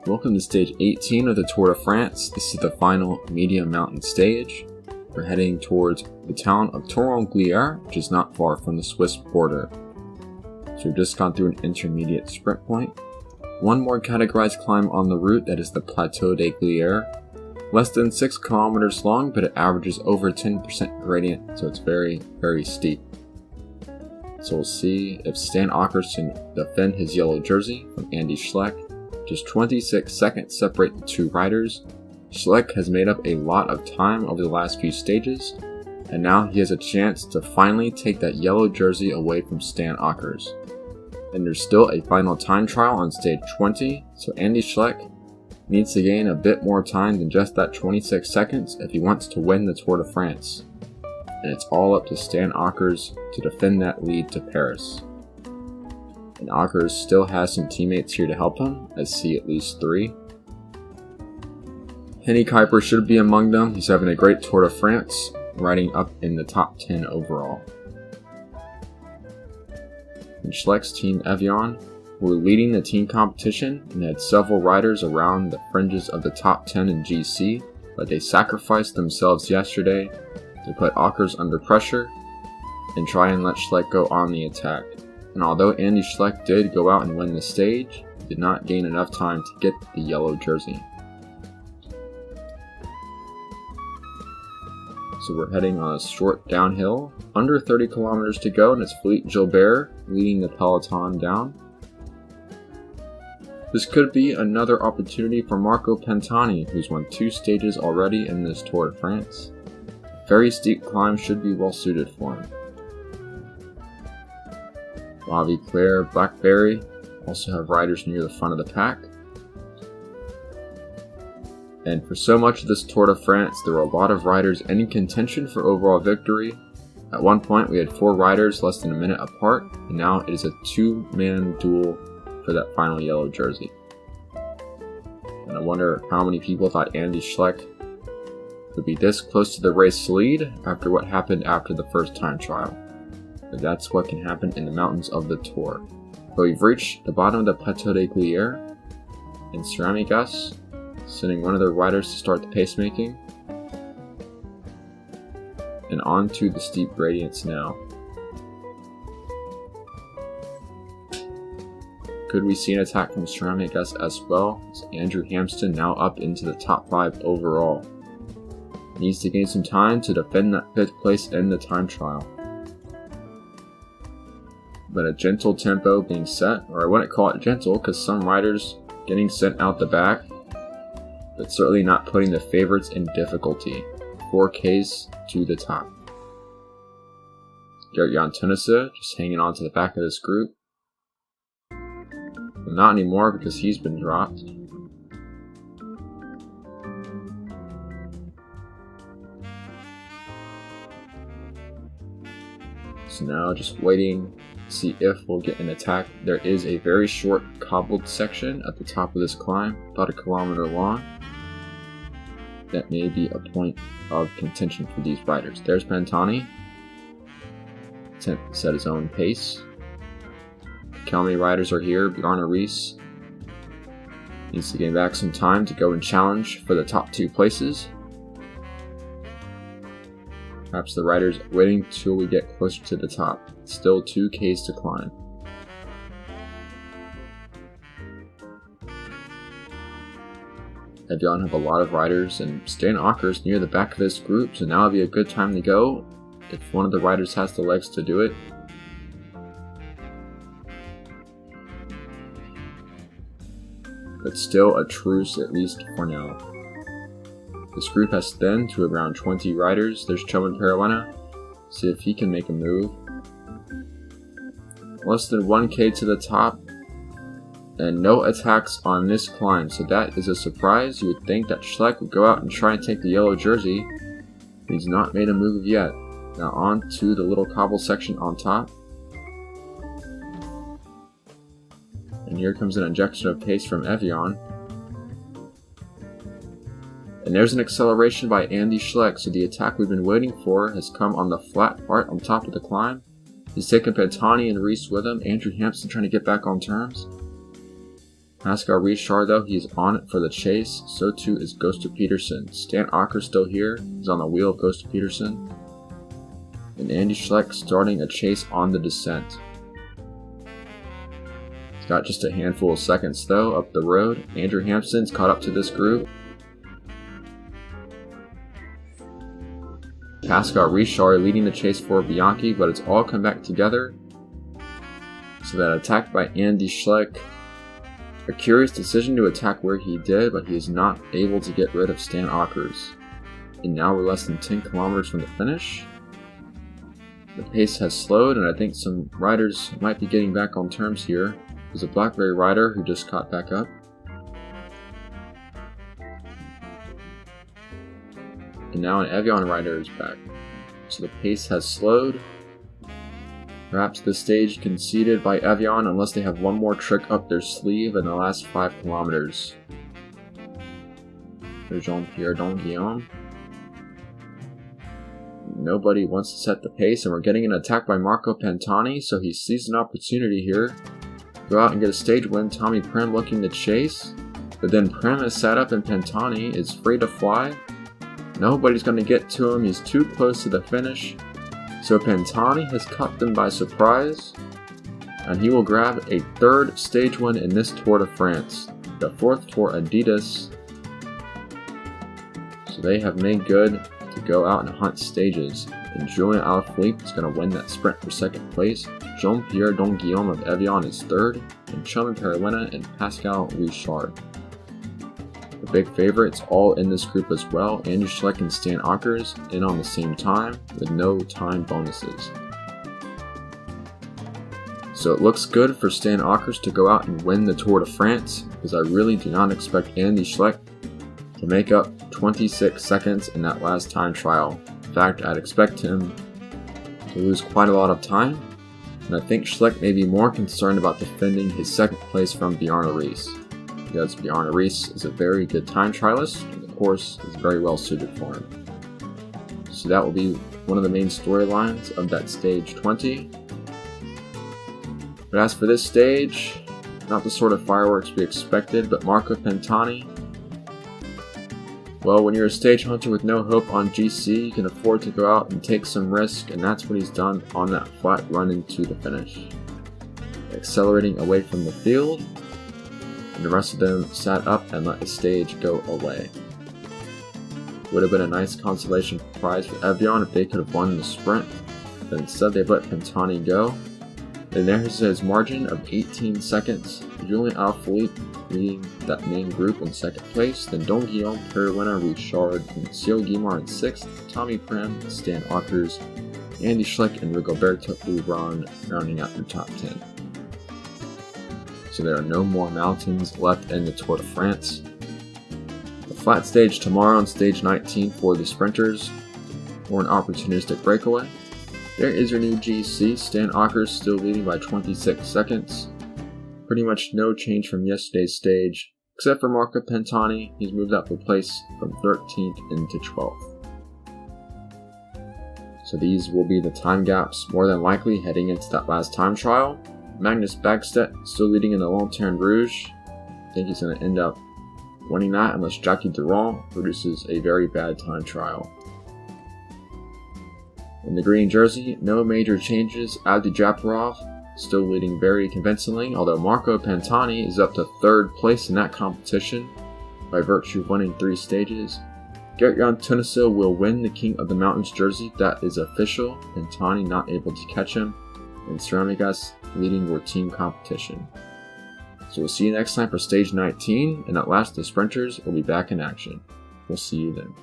Welcome to stage 18 of the Tour de France. This is the final medium mountain stage. We're heading towards the town of Tourangelier, which is not far from the Swiss border. So we've just gone through an intermediate sprint point. One more categorized climb on the route, that is the Plateau des Glières. Less than 6 kilometers long, but it averages over 10% gradient, so it's very, very steep. So we'll see if Stan Ockers can defend his yellow jersey from Andy Schleck. Just 26 seconds separate the two riders. Schleck has made up a lot of time over the last few stages, and now he has a chance to finally take that yellow jersey away from Stan Ockers. And there's still a final time trial on stage 20, so Andy Schleck needs to gain a bit more time than just that 26 seconds if he wants to win the Tour de France. And it's all up to Stan Ockers to defend that lead to Paris. And Ockers still has some teammates here to help him, I see at least 3. Henny Kuiper should be among them. He's having a great Tour de France, riding up in the top 10 overall. And Schleck's team Evian were leading the team competition and had several riders around the fringes of the top 10 in GC, but they sacrificed themselves yesterday to put Ockers under pressure and try and let Schleck go on the attack. And although Andy Schleck did go out and win the stage, he did not gain enough time to get the yellow jersey. So we're heading on a short downhill, under 30 kilometers to go, and it's Philippe Gilbert leading the peloton down. This could be another opportunity for Marco Pantani, who's won 2 stages already in this Tour de France. A very steep climb should be well suited for him. Bobby Claire, Blackberry also have riders near the front of the pack. And for so much of this Tour de France, there were a lot of riders in contention for overall victory. At one point we had 4 riders less than a minute apart, and now it is a 2-man duel for that final yellow jersey. And I wonder how many people thought Andy Schleck would be this close to the race lead after what happened after the first time trial. But that's what can happen in the mountains of the Tour. But we've reached the bottom of the Plateau des Glières, and Ceramigas sending one of their riders to start the pacemaking. And on to the steep gradients now. Could we see an attack from Ceramigas as well? Is Andrew Hampston now up into the top 5 overall? Needs to gain some time to defend that 5th place in the time trial. But a gentle tempo being set, or I wouldn't call it gentle because some riders getting sent out the back, but certainly not putting the favorites in difficulty. 4Ks to the top. Gerrit Jan Tunissen just hanging on to the back of this group. But not anymore because he's been dropped. So now just waiting to see if we'll get an attack. There is a very short cobbled section at the top of this climb, about 1 kilometer long. That may be a point of contention for these riders. There's Pantani. Set his own pace. Kelmy riders are here. Bjarne Riis needs to gain back some time to go and challenge for the top 2 places. Perhaps the riders waiting till we get closer to the top. Still 2 Ks to climb. Evian have a lot of riders, and Stan Ockers near the back of this group, so now would be a good time to go if one of the riders has the legs to do it. But still a truce, at least for now. This group has thinned to around 20 riders. There's Choman Peruana. See if he can make a move. Less than 1K to the top. And no attacks on this climb, so that is a surprise. You would think that Schleck would go out and try and take the yellow jersey. He's not made a move yet. Now on to the little cobble section on top. And here comes an injection of pace from Evian. And there's an acceleration by Andy Schleck, so the attack we've been waiting for has come on the flat part on top of the climb. He's taken Pantani and Riis with him. Andrew Hampston trying to get back on terms. Pascal Richard, though, he's on it for the chase. So too is Ghost of Peterson. Stan Ocker's still here. He's on the wheel of Ghost of Peterson. And Andy Schleck starting a chase on the descent. He's got just a handful of seconds, though, up the road. Andrew Hampson's caught up to this group. Pascal Richard leading the chase for Bianchi, but it's all come back together. So that attack by Andy Schleck. A curious decision to attack where he did, but he is not able to get rid of Stan Ockers. And now we're less than 10 kilometers from the finish. The pace has slowed, and I think some riders might be getting back on terms here. There's a Blackberry rider who just caught back up. And now an Evian rider is back. So the pace has slowed. Perhaps this stage conceded by Evian unless they have one more trick up their sleeve in the last 5 kilometers. There's Jean-Pierre Donguillaume. Nobody wants to set the pace, and we're getting an attack by Marco Pantani, so he sees an opportunity here. Go out and get a stage win. Tommy Prim looking to chase, but then Prim is set up and Pantani is free to fly. Nobody's going to get to him, he's too close to the finish. So Pantani has caught them by surprise, and he will grab a 3rd stage win in this Tour de France, the 4th Tour Adidas. So they have made good to go out and hunt stages, and Julien Alaphilippe is going to win that sprint for 2nd place. Jean-Pierre Donguillaume of Evian is 3rd, and Chomin Perilena and Pascal Richard. The big favorites all in this group as well. Andy Schleck and Stan Ockers in on the same time with no time bonuses. So it looks good for Stan Ockers to go out and win the Tour de France, because I really do not expect Andy Schleck to make up 26 seconds in that last time trial. In fact, I'd expect him to lose quite a lot of time, and I think Schleck may be more concerned about defending his 2nd place from Bjarne Riis. Because Bjarne Riis is a very good time trialist, and the course is very well suited for him. So that will be one of the main storylines of that stage 20. But as for this stage, not the sort of fireworks we expected, but Marco Pantani. Well, when you're a stage hunter with no hope on GC, you can afford to go out and take some risk, and that's what he's done on that flat run into the finish. Accelerating away from the field, and the rest of them sat up and let the stage go away. Would have been a nice consolation prize for Evian if they could have won the sprint, but instead they've let Pantani go. And there's his margin of 18 seconds. Julien Alaphilippe leading that main group in 2nd place, then Donguillaume, Perilena, Richard, and Cyril Guimard in 6th, Tommy Prim, Stan Ockers, Andy Schleck, and Rigoberto Urán rounding out their top 10. So there are no more mountains left in the Tour de France. The flat stage tomorrow on stage 19 for the sprinters, or an opportunistic breakaway. There is your new GC, Stan Ockers still leading by 26 seconds. Pretty much no change from yesterday's stage, except for Marco Pantani. He's moved up a place from 13th into 12th. So these will be the time gaps more than likely heading into that last time trial. Magnus Bagstedt still leading in the Lanterne Rouge. I think he's going to end up winning that unless Jackie Durand produces a very bad time trial. In the green jersey, no major changes. Avdi Japarov still leading very convincingly, although Marco Pantani is up to 3rd place in that competition by virtue of winning 3 stages. Gert-Jan Tunisill will win the King of the Mountains jersey, that is official. Pantani not able to catch him, and Ceramigas leading your team competition. So we'll see you next time for stage 19, and at last the sprinters will be back in action. We'll see you then.